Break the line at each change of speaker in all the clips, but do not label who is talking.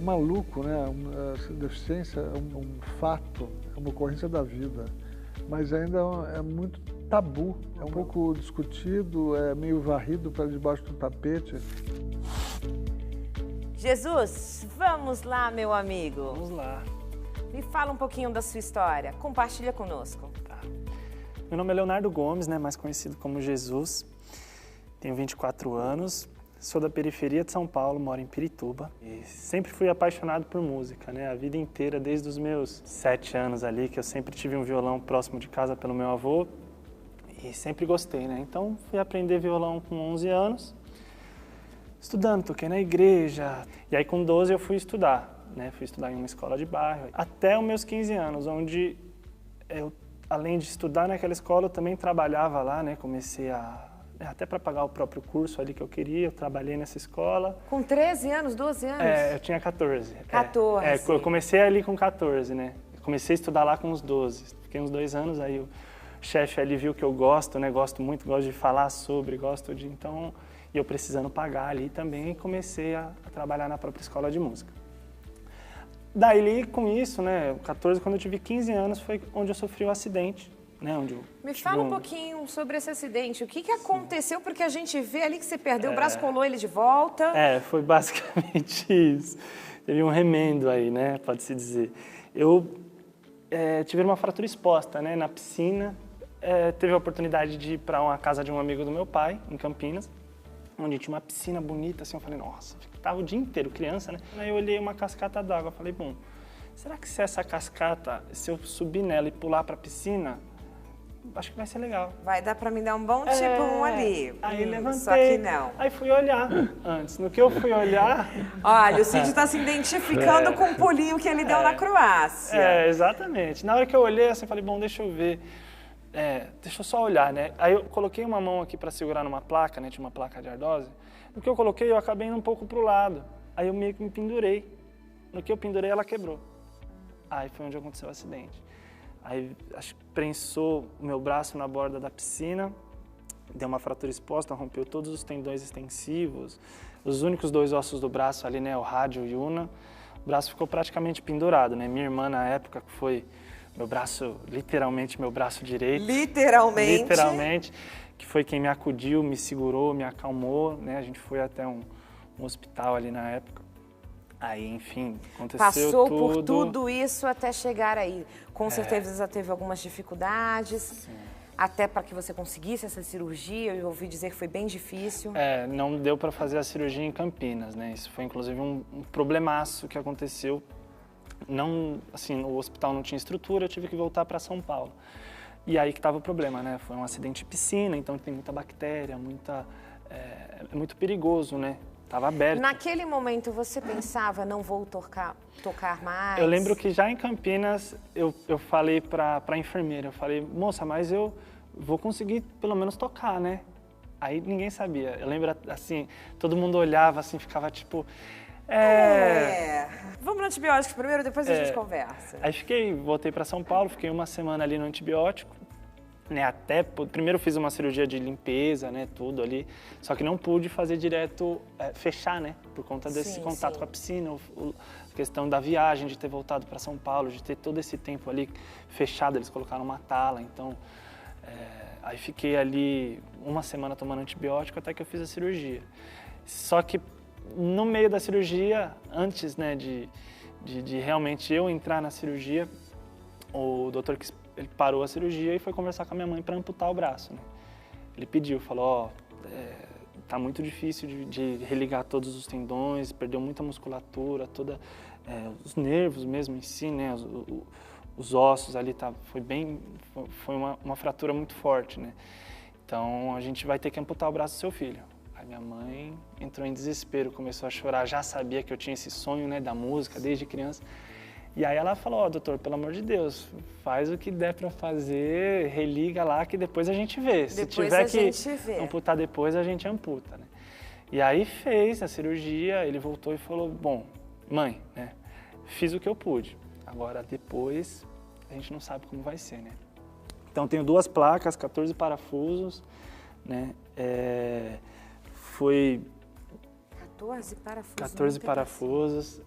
maluco, né? Essa deficiência é um fato, é uma ocorrência da vida, mas ainda é muito tabu, é um pouco discutido, é meio varrido para debaixo do tapete.
Jesus, vamos lá, meu amigo.
Vamos lá.
Me fala um pouquinho da sua história, compartilha conosco.
Tá. Meu nome é Leonardo Gomes, né, mais conhecido como Jesus. Tenho 24 anos, sou da periferia de São Paulo, moro em Pirituba. E sempre fui apaixonado por música, né, a vida inteira, desde os meus 7 anos ali, que eu sempre tive um violão próximo de casa pelo meu avô. E sempre gostei, né, então fui aprender violão com 11 anos. Estudando, toquei na igreja. E aí com 12 eu fui estudar, né, fui estudar em uma escola de bairro. Até os meus 15 anos, onde eu, além de estudar naquela escola, eu também trabalhava lá, né, comecei até para pagar o próprio curso ali que eu queria, eu trabalhei nessa escola.
Com 13 anos, 12 anos?
Eu tinha 14.
14.
Eu comecei ali com 14, né? Comecei a estudar lá com uns 12. Fiquei uns 2 anos, aí o chefe ali viu que eu gosto, né? Gosto muito, gosto de falar sobre, gosto de... Então, e eu precisando pagar ali também, comecei a trabalhar na própria escola de música. Daí, com isso, né? 14, quando eu tive 15 anos, foi onde eu sofri o acidente. Né, onde
Me fala um pouquinho sobre esse acidente. O que aconteceu? Porque a gente vê ali que você perdeu o braço, colou ele de volta.
Foi basicamente isso. Teve um remendo aí, né, pode-se dizer. Eu tive uma fratura exposta, né, na piscina. Teve a oportunidade de ir para uma casa de um amigo do meu pai, em Campinas, onde tinha uma piscina bonita, assim. Eu falei, nossa, tava o dia inteiro, criança, né? Aí eu olhei uma cascata d'água, falei, bom, será que se essa cascata, se eu subir nela e pular para a piscina, acho que vai ser legal.
Vai dar pra me dar um bom tipo ali.
Aí levantei.
Só que não.
Aí fui olhar antes. No que eu fui olhar...
Olha, o Cid tá se identificando com o pulinho que ele deu na Croácia.
Exatamente. Na hora que eu olhei, assim, falei, bom, deixa eu ver. Deixa eu só olhar, né? Aí eu coloquei uma mão aqui pra segurar numa placa, né? Tinha uma placa de ardose. No que eu coloquei, eu acabei indo um pouco pro lado. Aí eu meio que me pendurei. No que eu pendurei, ela quebrou. Aí foi onde aconteceu o acidente. Aí acho que prensou o meu braço na borda da piscina, deu uma fratura exposta, rompeu todos os tendões extensivos, os únicos 2 ossos do braço ali, né, o rádio e o ulna. O braço ficou praticamente pendurado, né? Minha irmã na época, que foi meu braço, literalmente meu braço direito.
Literalmente?
Literalmente, que foi quem me acudiu, me segurou, me acalmou, né? A gente foi até um hospital ali na época. Aí, enfim, aconteceu
Passou
tudo.
por tudo isso até chegar aí. Com certeza já teve algumas dificuldades.
Sim.
Até para que você conseguisse essa cirurgia. Eu ouvi dizer que foi bem difícil.
Não deu para fazer a cirurgia em Campinas, né? Isso foi, inclusive, um problemaço que aconteceu. Não, assim, o hospital não tinha estrutura, eu tive que voltar para São Paulo. E aí que estava o problema, né? Foi um acidente de piscina, então tem muita bactéria, é muito perigoso, né? Estava aberto.
Naquele momento você pensava, não vou tocar mais?
Eu lembro que já em Campinas eu falei para a enfermeira, eu falei, moça, mas eu vou conseguir pelo menos tocar, né? Aí ninguém sabia. Eu lembro assim, todo mundo olhava assim, ficava tipo...
Vamos no antibiótico primeiro, depois a gente conversa.
Aí voltei para São Paulo, fiquei uma semana ali no antibiótico. Né, primeiro fiz uma cirurgia de limpeza, né, tudo ali, só que não pude fazer direto, fechar, né, por conta desse contato com a piscina, a questão da viagem, de ter voltado para São Paulo, de ter todo esse tempo ali fechado, eles colocaram uma tala, então, aí fiquei ali uma semana tomando antibiótico até que eu fiz a cirurgia. Só que no meio da cirurgia, antes, né, de realmente eu entrar na cirurgia, o doutor ele parou a cirurgia e foi conversar com a minha mãe para amputar o braço, né? Ele pediu, falou, tá muito difícil de religar todos os tendões, perdeu muita musculatura, os nervos mesmo em si, né? Os ossos ali, foi uma fratura muito forte, né? Então a gente vai ter que amputar o braço do seu filho. Aí minha mãe entrou em desespero, começou a chorar, já sabia que eu tinha esse sonho, né, da música desde criança. E aí ela falou, doutor, pelo amor de Deus, faz o que der para fazer, religa lá que depois a gente vê. Se tiver que amputar depois, a gente amputa, né? E aí fez a cirurgia, ele voltou e falou, bom, mãe, né, fiz o que eu pude. Agora depois a gente não sabe como vai ser, né? Então tenho 2 placas, 14 parafusos, né? Foi
14 parafusos.
14 parafusos.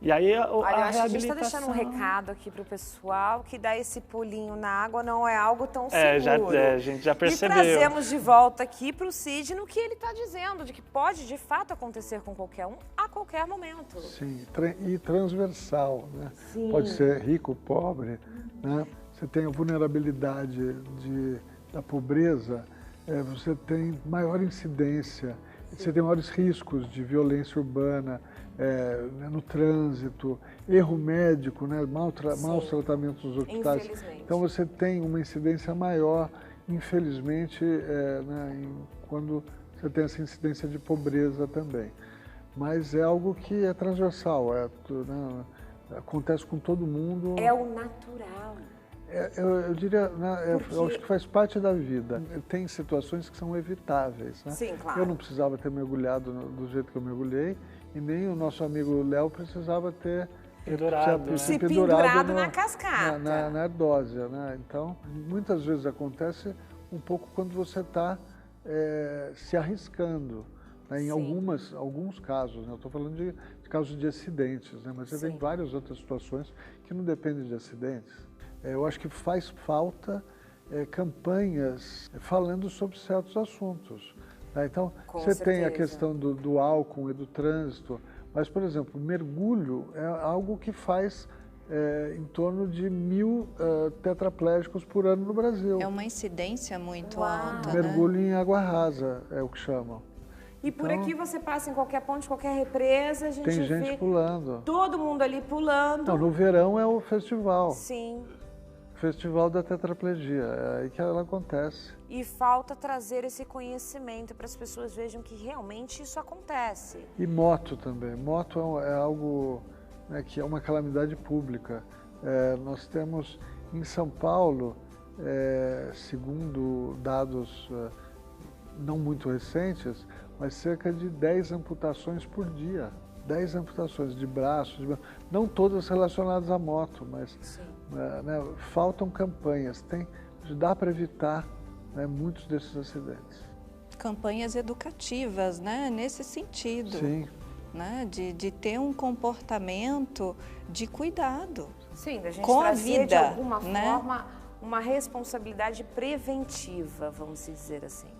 E aí a
Olha, eu acho que a gente está
reabilitação...
deixando um recado aqui para o pessoal que dar esse pulinho na água não é algo tão seguro.
A gente já percebeu.
E trazemos de volta aqui para o Cid no que ele está dizendo, de que pode de fato acontecer com qualquer um a qualquer momento.
Sim, e transversal, né?
Sim.
Pode ser rico, pobre, né? Você tem a vulnerabilidade da pobreza, você tem maior incidência, você tem maiores riscos de violência urbana, no trânsito, erro médico, né? Maus tratamentos nos hospitais. Então você tem uma incidência maior, infelizmente, quando você tem essa incidência de pobreza também. Mas é algo que é transversal, né? Acontece com todo mundo.
É o natural.
Eu diria, né, eu acho que faz parte da vida. Tem situações que são evitáveis, né?
Sim, claro.
Eu não precisava ter mergulhado do jeito que eu mergulhei e nem o nosso amigo Léo precisava ter
se
pendurado na cascata.
Na ardósia, né? Então, muitas vezes acontece um pouco quando você está se arriscando, né? Em alguns casos, né? Eu estou falando de casos de acidentes, né? Mas você tem várias outras situações que não dependem de acidentes. Eu acho que faz falta campanhas falando sobre certos assuntos. Né? Então, você tem a questão do álcool e do trânsito, mas, por exemplo, mergulho é algo que faz em torno de 1.000 tetraplégicos por ano no Brasil.
É uma incidência muito alta,
Mergulho em água rasa é o que chamam.
E por aqui você passa em qualquer ponte, qualquer represa, a gente
tem gente
vê
pulando.
Todo mundo ali pulando.
Não, no verão é o festival.
Sim.
Festival da tetraplegia, é aí que ela acontece.
E falta trazer esse conhecimento para as pessoas vejam que realmente isso acontece.
E moto também. Moto é algo, né, que é uma calamidade pública. Nós temos em São Paulo, segundo dados não muito recentes, mas cerca de 10 amputações por dia. 10 amputações de braços, não todas relacionadas à moto, mas né, faltam campanhas. Dá para evitar, né, muitos desses acidentes.
Campanhas educativas, né, nesse sentido.
Sim.
Né, de ter um comportamento de cuidado.
Sim, da gente
com a
trazer
vida,
de alguma
né?
forma uma responsabilidade preventiva, vamos dizer assim.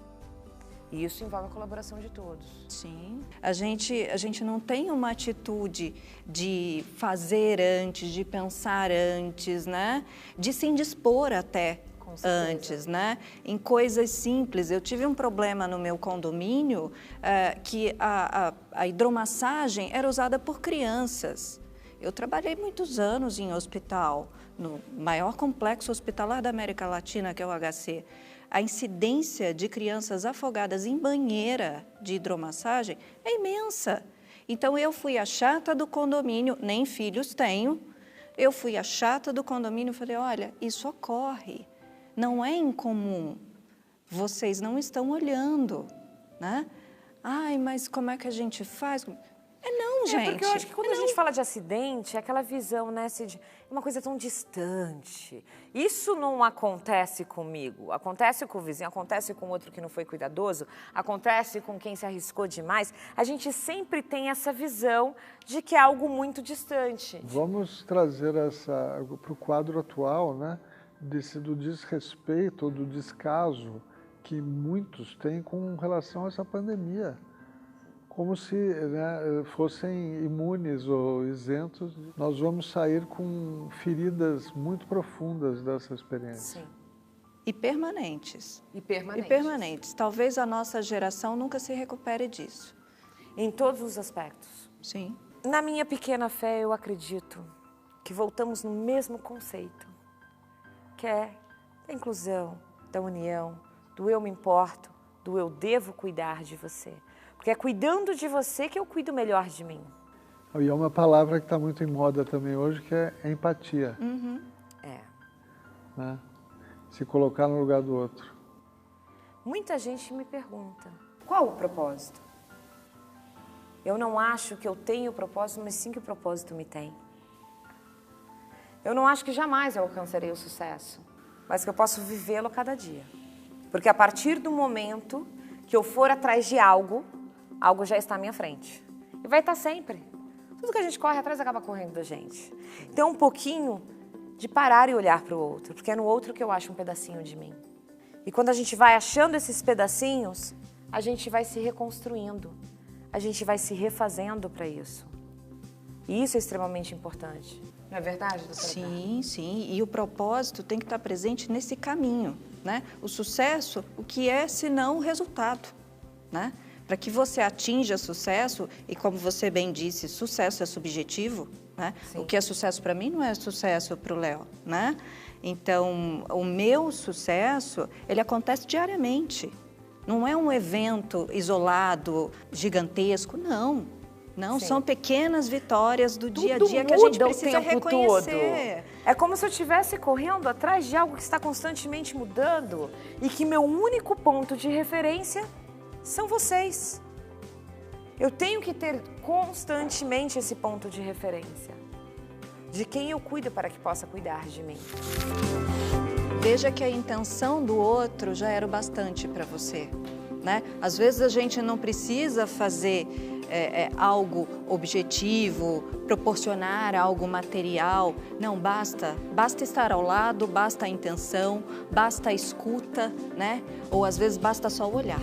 E isso envolve a colaboração de todos.
Sim. A gente não tem uma atitude de fazer antes, de pensar antes, né? De se indispor até antes, né? Em coisas simples. Eu tive um problema no meu condomínio que a hidromassagem era usada por crianças. Eu trabalhei muitos anos em hospital, no maior complexo hospitalar da América Latina, que é o HC. A incidência de crianças afogadas em banheira de hidromassagem é imensa. Então, eu fui a chata do condomínio, nem filhos tenho, eu fui a chata do condomínio e falei, olha, isso ocorre, não é incomum, vocês não estão olhando, né? Ai, mas como é que a gente faz? Não, gente.
Porque eu acho que quando a gente fala de acidente, é aquela visão, né, Cid, uma coisa tão distante. Isso não acontece comigo, acontece com o vizinho, acontece com outro que não foi cuidadoso, acontece com quem se arriscou demais. A gente sempre tem essa visão de que é algo muito distante.
Vamos trazer para o quadro atual, né, do desrespeito ou do descaso que muitos têm com relação a essa pandemia. Como se, né, fossem imunes ou isentos. Nós vamos sair com feridas muito profundas dessa experiência.
Sim.
E permanentes.
E permanentes.
E permanentes. Talvez a nossa geração nunca se recupere disso.
Em todos os aspectos.
Sim.
Na minha pequena fé, eu acredito que voltamos no mesmo conceito, que é da inclusão, da união, do eu me importo, do eu devo cuidar de você. Porque é cuidando de você que eu cuido melhor de mim.
E é uma palavra que está muito em moda também hoje, que é empatia.
Uhum.
Né? Se colocar no lugar do outro.
Muita gente me pergunta, qual o propósito? Eu não acho que eu tenho o propósito, mas sim que o propósito me tem. Eu não acho que jamais eu alcançarei o sucesso, mas que eu posso vivê-lo a cada dia. Porque a partir do momento que eu for atrás de algo, algo já está à minha frente. E vai estar sempre. Tudo que a gente corre atrás acaba correndo da gente. Então, um pouquinho de parar e olhar para o outro, porque é no outro que eu acho um pedacinho de mim. E quando a gente vai achando esses pedacinhos, a gente vai se reconstruindo, a gente vai se refazendo para isso. E isso é extremamente importante. Não é verdade, doutora?
Sim, sim. E o propósito tem que estar presente nesse caminho, né? O sucesso, o que é senão o resultado, né? Para que você atinja sucesso, e como você bem disse, sucesso é subjetivo, né? O que é sucesso para mim não é sucesso para o Léo, né? Então, o meu sucesso, ele acontece diariamente. Não é um evento isolado, gigantesco, não. Não, são pequenas vitórias do dia a dia que a gente precisa reconhecer.
É como se eu estivesse correndo atrás de algo que está constantemente mudando e que meu único ponto de referência são vocês. Eu tenho que ter constantemente esse ponto de referência de quem eu cuido para que possa cuidar de mim.
Veja que a intenção do outro já era o bastante para você, né? Às vezes a gente não precisa fazer algo objetivo, proporcionar algo material. Não, basta estar ao lado, basta a intenção, basta a escuta, né? Ou às vezes basta só o olhar.